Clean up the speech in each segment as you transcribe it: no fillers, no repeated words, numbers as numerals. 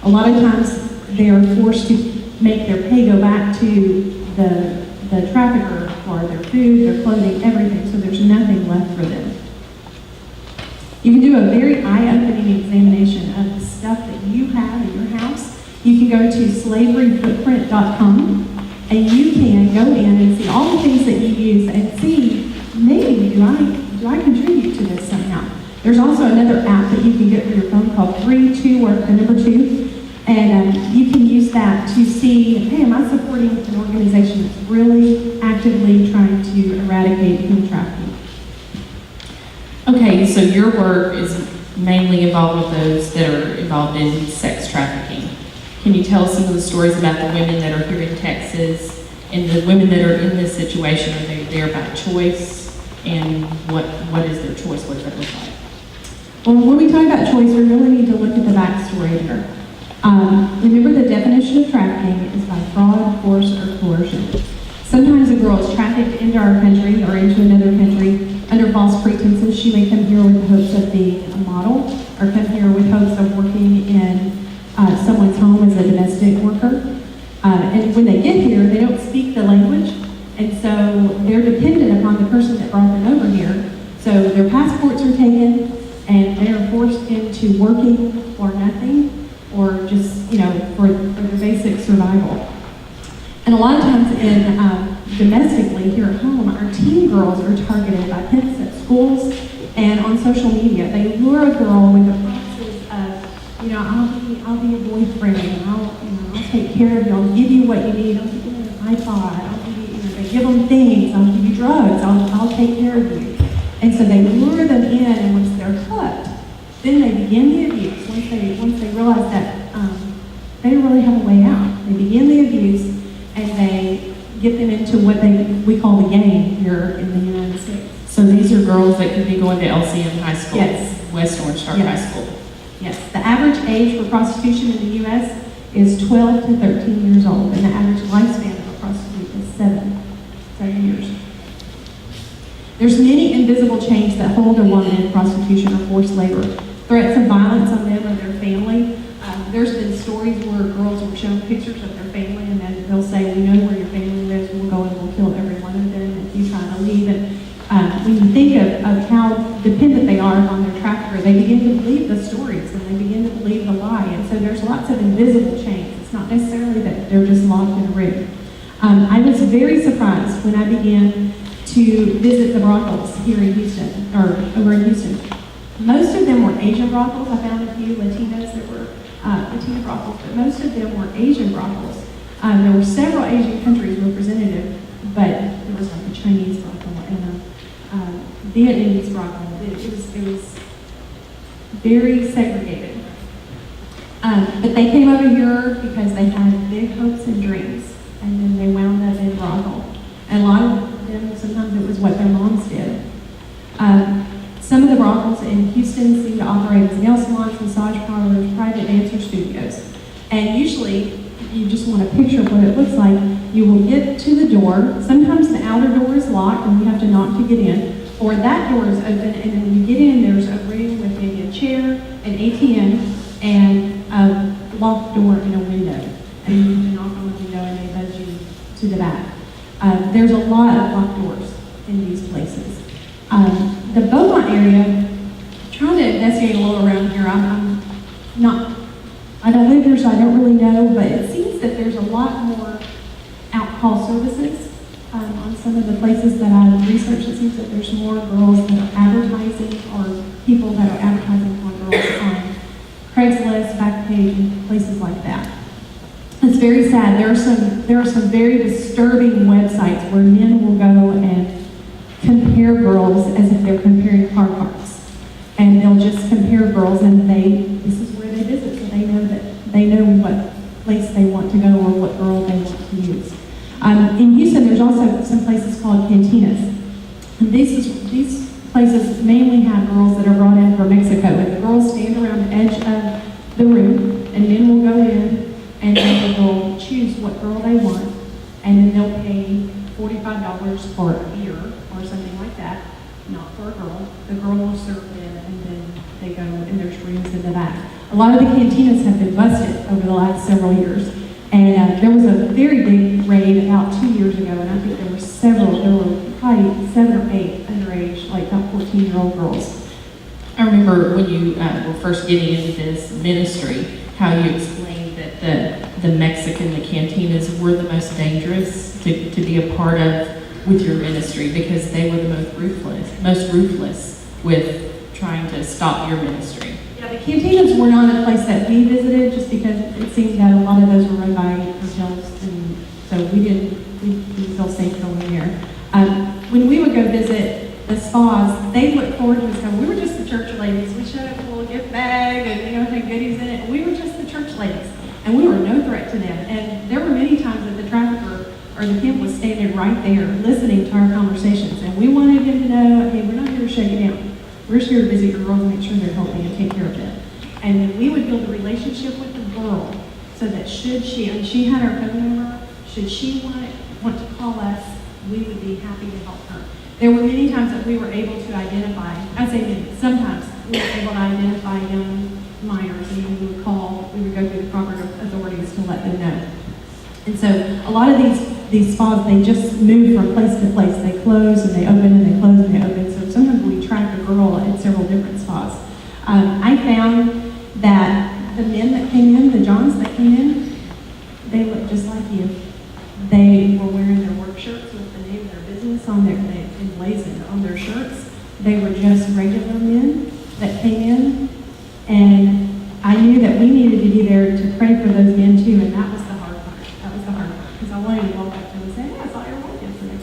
A lot of times they are forced to make their pay go back to the trafficker for their food, their clothing, everything, so there's nothing left for them. You can do a very eye-opening examination of the stuff that you have in your house. You can go to slaveryfootprint.com and you can go in and see all the things that you use and see, maybe do I contribute to this somehow? There's also another app that you can get for your phone called 32 or the number 2. And you can use that to see, hey, am I supporting an organization that's really actively trying to eradicate human trafficking? Okay, so your work is mainly involved with those that are involved in sex trafficking. Can you tell us some of the stories about the women that are here in Texas and the women that are in this situation? Are they there by choice? And what is their choice? What does that look like? Well, when we talk about choice, we really need to look at the backstory here. Remember, the definition of trafficking is by fraud, force, or coercion. Sometimes a girl is trafficked into our country or into another country under false pretenses. She may come here with the hopes of being a model or come here with hopes of working in someone's home as a domestic worker. And when they get here, they don't speak the language, and so they're dependent upon the person that brought them over here. So their passports are taken, and they are forced into working for nothing, or just, for their basic survival. And a lot of times domestically here at home, our teen girls are targeted by pimps at schools and on social media. They lure a girl with the promises of, I'll be your boyfriend, and I'll take care of you, I'll give you what you need, I'll give you an iPod, I'll give you, they give them things, I'll give you drugs, I'll take care of you. And so they lure them in, and once they're hooked, then they begin the abuse. Once they realize that they don't really have a way out, they begin the abuse, and they get them into what we call the game here in the United States. So these are girls that could be going to LCM High School, yes. West Orange Park High School. Yes, the average age for prostitution in the U.S. is 12 to 13 years old, and the average lifespan of a prostitute is 7 years. There's many invisible chains that hold a woman in prostitution or forced labor. Threats of violence on them or their family. There's been stories where girls were shown pictures of their family, and then they'll say, we know where your family lives, we'll go and we'll kill every one of them if you try to leave. And when you think of how dependent they are on their trafficker, they begin to believe the stories, and they begin to believe the lie. And so there's lots of invisible chains. It's not necessarily that they're just locked in a ring. I was very surprised when I began to visit the brothels here in Houston, or over in Houston. Most of them were Asian brothels. I found a few Latinas that were Latina brothels, but most of them were Asian brothels. There were several Asian countries represented, but there was like a Chinese brothel and a Vietnamese brothel. It was very segregated. But they came over here because they had big hopes and dreams, and then they wound up in brothel. And a lot of them, sometimes it was what their moms did. Some of the brothels in Houston seem to operate as nail salons, massage parlors, private dancer studios. And usually, if you just want a picture of what it looks like, you will get to the door. Sometimes the outer door is locked and you have to knock to get in. Or that door is open, and then when you get in, there's a room with maybe a chair, an ATM, and a locked door and a window. And you have to knock on the window and they buzz you to the back. There's a lot of locked doors in these places. The Beaumont area, trying to investigate a little around here. I don't live here, so I don't really know, but it seems that there's a lot more out-call services on some of the places that I've researched. It seems that there's more girls that are advertising, or people that are advertising for girls on Craigslist, Backpage, and places like that. It's very sad. There are some very disturbing websites where men will go and compare girls as if they're comparing car parts. And they'll just compare girls, and this is where they visit, so they know what place they want to go or what girl they want to use. In Houston, there's also some places called cantinas. And these places mainly have girls that are brought in from Mexico, and the girls stand around the edge of the room, and men will go in, and they will choose what girl they want, and then they'll pay $45 for a beer or something like that, not for a girl. The girl will serve them, and then they go, and there's rooms in the back. A lot of the cantinas have been busted over the last several years. And there was a very big raid about 2 years ago, and I think there were probably 7 or 8 underage, like about 14-year-old girls. I remember when you were first getting into this ministry, how you explained that the Mexican, the cantinas were the most dangerous to be a part of with your ministry because they were the most ruthless with trying to stop your ministry. Yeah, the cantinas were not a place that we visited just because it seems that a lot of those were run by hotels, and so we didn't feel safe going there. When we would go visit the spas, they looked forward to us going, we were just the church ladies. We showed up with a little gift bag and had goodies in it. We were just the church ladies, and we were no threat to them. And there were many times that the trafficker or the pimp was standing right there listening to our conversations, and we wanted him to know, hey, we're not here to shut you down. We're just here to visit your girls and make sure they're healthy and take care of them. And then we would build a relationship with the girl so that should she, and she had our phone number, should she want to call us, we would be happy to help her. There were many times that we were able to identify, I say many, sometimes we were able to identify young minors, and we would go through the proper authorities to let them know. And so a lot of these spas, they just move from place to place. They close and they open and they close and they open. So sometimes we track a girl at several different spas. I found that the men that came in, the Johns that came in, they looked just like you. They were wearing their work shirts with the name of their business on their emblazoned on their shirts. They were just regular men that came in, and I knew that we needed to be there to pray for those men too, and that was the hard part. That was the hard part, because I wanted to walk up to them and say, hey, I saw your wife yesterday.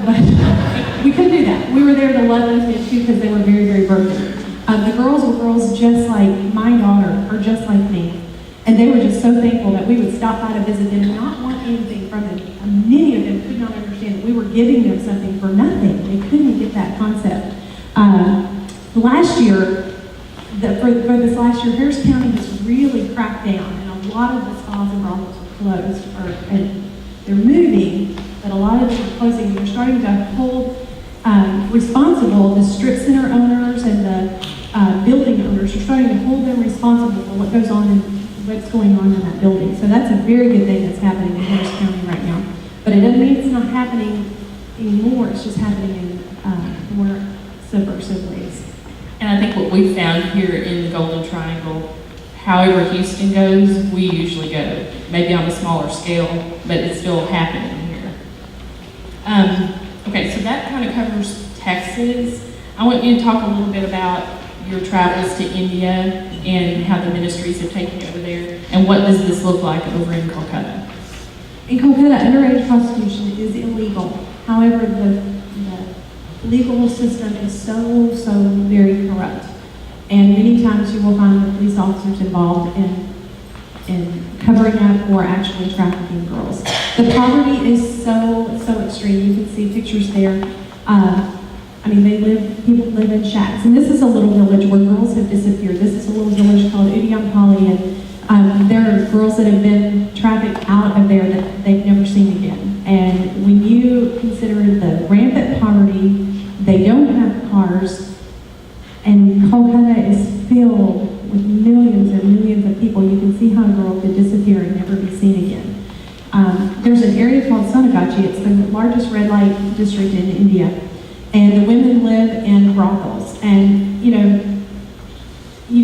But we couldn't do that. We were there to love those men too, because they were very, very broken. The girls were girls just like my daughter, or just like me. And they were just so thankful that we would stop by to visit them and not want anything from them. Many of them could not understand that we were giving them something for nothing. They couldn't get that concept. Last year, for this last year, Harris County has really cracked down, and a lot of the spas and brothels are closed, and they're moving, but a lot of them are closing. And they're starting to hold responsible the strip center owners and the building owners. Are starting to hold them responsible for what goes on and what's going on in that building. So that's a very good thing that's happening in Harris County right now. But it doesn't mean it's not happening anymore. It's just happening in more subversive ways. And I think what we found here in the Golden Triangle, however Houston goes, we usually go. Maybe on a smaller scale, but it's still happening here. Okay, so that kind of covers Texas. I want you to talk a little bit about your travels to India and how the ministries have taken you over there, and what does this look like over in Kolkata? In Kolkata, underage prostitution is illegal. However, the legal system is so very corrupt. And many times you will find the police officers involved in covering up or actually trafficking girls. The poverty is so extreme. You can see pictures there. People live in shacks. And this is a little village where girls have disappeared. This is a little village called Udiampally, and there are girls that have been trafficked out of there that they've never seen again. And when you consider the rampant poverty, they don't have cars, and Kolkata is filled with millions and millions of people. You can see how a girl could disappear and never be seen again. There's an area called Sonagachi. It's the largest red light district in India, and the women live in brothels. And you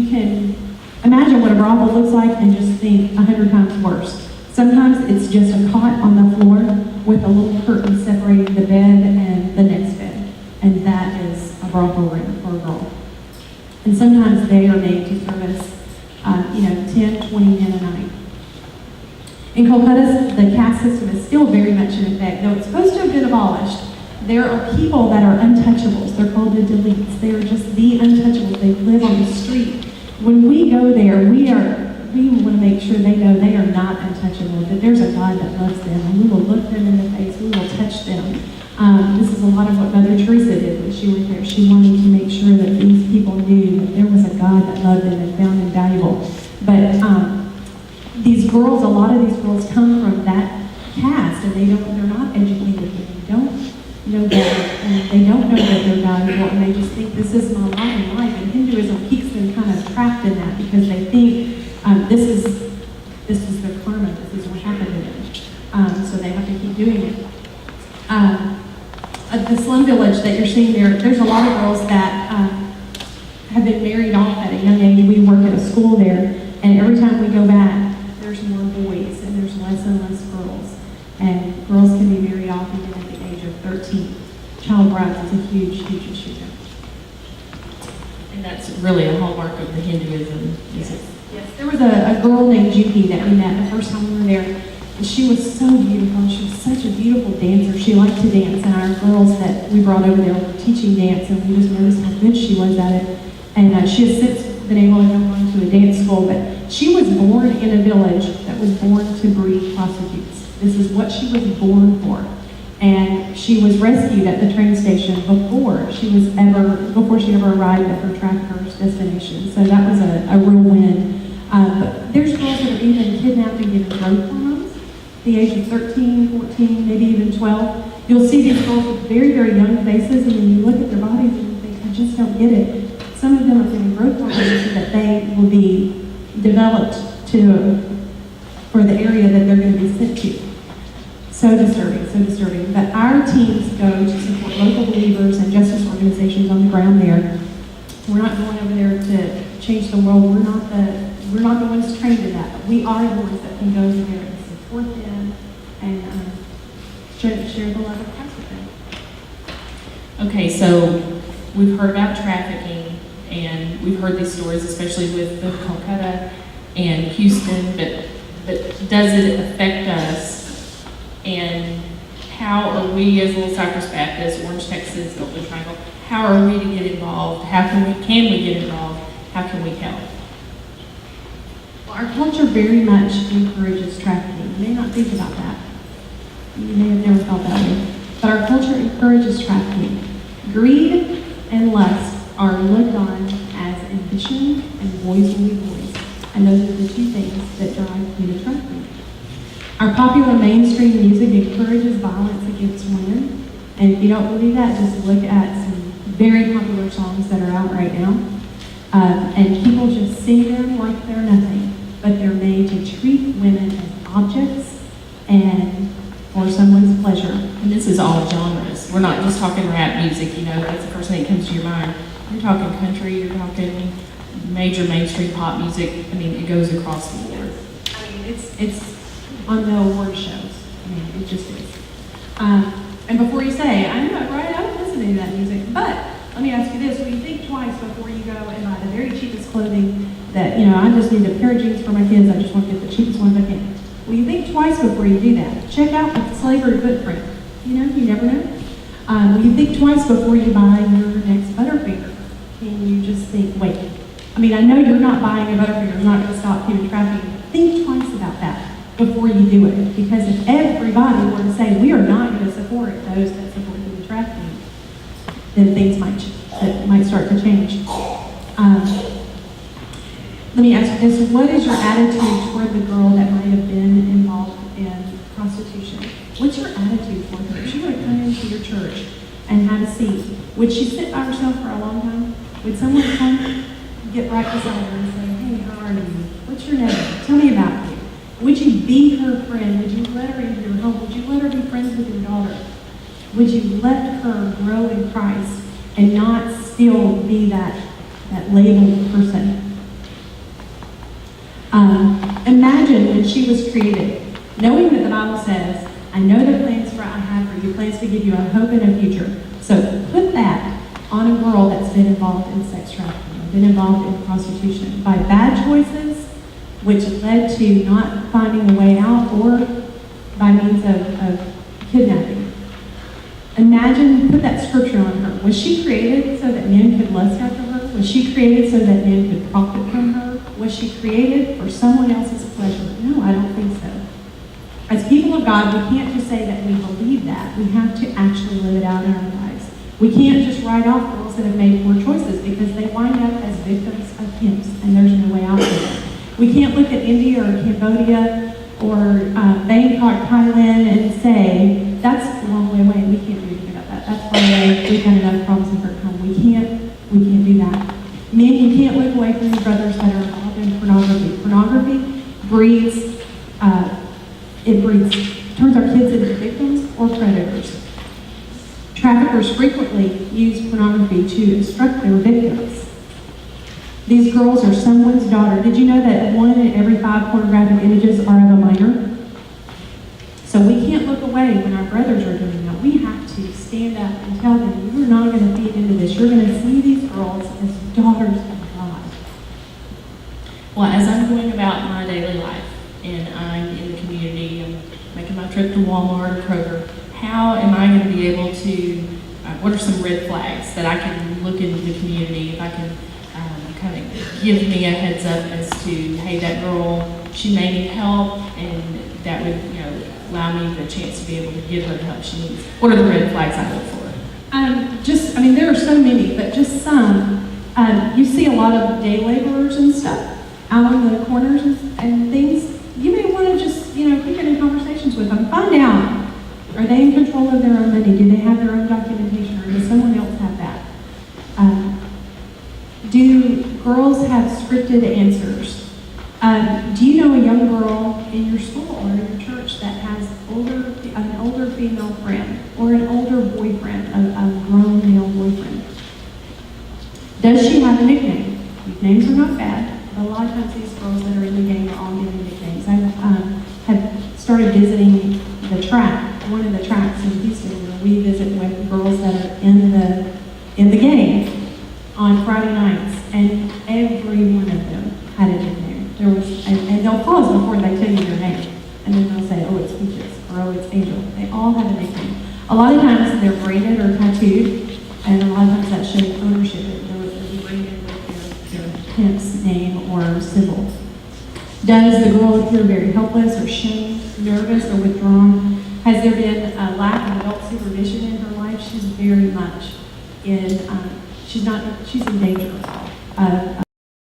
can imagine what a brothel looks like and just think 100 times worse. Sometimes it's just a cot on the floor with a little curtain separating the bed and the next bed, and that is a brothel room for a girl. And sometimes they are made to service 10, 20 men a night. In Kolkata, the caste system is still very much in effect. Though it's supposed to have been abolished, there are people that are untouchables. They're called the deletes. They are just the untouchables. They live on the street. When we go there, we want to make sure they know they are not untouchable, that there's a God that loves them, and we will look them in the face, we will touch them. This is a lot of what Mother Teresa did when she was there. She wanted to make sure that these people knew that there was a God that loved them and found them valuable. But these girls, a lot of these girls come from that caste, and they're not educated, they don't know better, and they don't know that they're valuable, and they just think this is my lot in life. And Hinduism keeps them kind of trapped in that because they think this is their karma, this is what happened to them. So they have to keep doing it. At the slum village that you're seeing there's a lot of girls that have been married off at a young age. We work at a school there, and every time we go back, there's more boys and there's less and less girls. And girls can be married off even at the age of 13. Child brides is a huge, huge issue there. And that's really a hallmark of the Hinduism, is it? Yes, there was a girl named Juki that we met the first time we were there. And she was so beautiful. She was such a beautiful dancer. She liked to dance, and our girls that we brought over there were teaching dance, and we just noticed how good she was at it. And she has since been able to go on to a dance school, but she was born in a village that was born to breed prostitutes. This is what she was born for. And she was rescued at the train station before she ever arrived at her trafficker's destination. So that was a real win. But there's girls that are even kidnapped and given growth hormones at the age of 13, 14, maybe even 12. You'll see these girls with very, very young faces, and then you look at their bodies and you think, I just don't get it. Some of them are given growth hormones so that they will be developed for the area that they're going to be sent to. So disturbing, so disturbing. But our teams go to support local believers and justice organizations on the ground there. We're not going over there to change the world. We're not the ones trained in that, but we are the ones that can go over there and support them and share the love of Christ with them. Okay, so we've heard about trafficking, and we've heard these stories, especially with the Calcutta and Houston, but does it affect us? And how are we as Little Cypress Baptist, Orange, Texas, Golden Triangle, how are we to get involved? How can we get involved? How can we help? Well, our culture very much encourages trafficking. You may not think about that. You may have never felt that way. But our culture encourages trafficking. Greed and lust are looked on as ambition, and boys will be boys. And those are the two things that drive human trafficking. Our popular mainstream music encourages violence against women. And if you don't believe that, just look at some very popular songs that are out right now. And people just sing them like they're nothing. But they're made to treat women as objects and for someone's pleasure. And this is all genres. We're not just talking rap music, that's the first thing that comes to your mind. You're talking country, you're talking major mainstream pop music. It goes across the board. It's on the award shows. It just is. And before you say, I know, right, I don't listen to any of that music, but let me ask you this, will you think twice before you go and buy the very cheapest clothing that, I just need a pair of jeans for my kids, I just want to get the cheapest ones I can. Will you think twice before you do that? Check out the slavery footprint. You never know. Will you think twice before you buy your next Butterfinger? Can you just think, wait, I know you're not buying a Butterfinger, it's not going to stop human trafficking. Think twice about that before you do it. Because if everybody were to say, we are not going to support those that support human trafficking, then things might start to change. Let me ask you this, what is your attitude toward the girl that might have been involved in prostitution? What's your attitude toward her? If she were to come into your church and have a seat, would she sit by herself for a long time? Would someone come get right beside her and say, hey, how are you? What's your name? Tell me about you. Would you be her friend? Would you let her into your home? Would you let her be friends with your daughter? Would you let her grow in Christ and not still be that labeled person? Imagine when she was created, knowing that the Bible says, I know the plans I have for you, plans to give you a hope and a future. So put that on a girl that's been involved in sex trafficking, been involved in prostitution by bad choices, which led to not finding a way out or by means of kidnapping. Imagine, put that scripture on her. Was she created so that men could lust after her? Was she created so that men could profit from her? Was she created for someone else's pleasure? No, I don't think so. As people of God, we can't just say that we believe that. We have to actually live it out in our lives. We can't just write off girls that have made poor choices because they wind up as victims of pimps and there's no way out of it. We can't look at India or Cambodia or Bangkok, Thailand and say, that's the long way away. We can't do anything about that. That's far away. We've got enough problems in Hong Kong. We can't do that. Men, you can't look away from your brothers that are involved in pornography. Pornography breeds, turns our kids into victims or predators. Traffickers frequently use pornography to instruct their victims. These girls are someone's daughter. Did you know that 1 in every 5 pornographic images are of a minor? So we can't look away when our brothers are doing that. We have to stand up and tell them, you're not going to feed into this. You're going to see these girls as daughters of God. Well, as I'm going about my daily life and I'm in the community, I'm making my trip to Walmart or Kroger, how am I going to be able to, what are some red flags that I can look into the community, if I can kind of give me a heads up as to, hey, that girl, she may need help, and that would, allow me the chance to be able to give her the help she needs. What are the red flags I look for? There are so many, but just some. You see a lot of day laborers and stuff out on the corners and things. You may want to just, keep in conversations with them. Find out, are they in control of their own money? Do they have their own documentation, or does someone else have that? Do girls have scripted answers? Do you know a young girl in your school or in your church that has an older female friend or an older boyfriend, a grown male boyfriend? Does she have a nickname? Nicknames are not bad, but a lot of times these girls that are in the game are all given nicknames. I have started visiting the track, one of the tracks in Houston, where we visit with girls that are in the game on Friday nights, and every one of them had a nickname. And they'll pause before they tell you their name, and then they'll say, oh, it's Peaches, or oh, it's Angel. They all have a nickname. A lot of times they're braided or tattooed, and a lot of times that shows ownership. They'll be braided with their pimp's name or symbol. Does the girl appear very helpless or shamed, nervous, or withdrawn? Has there been a lack of adult supervision in her life? She's very much in, she's in danger of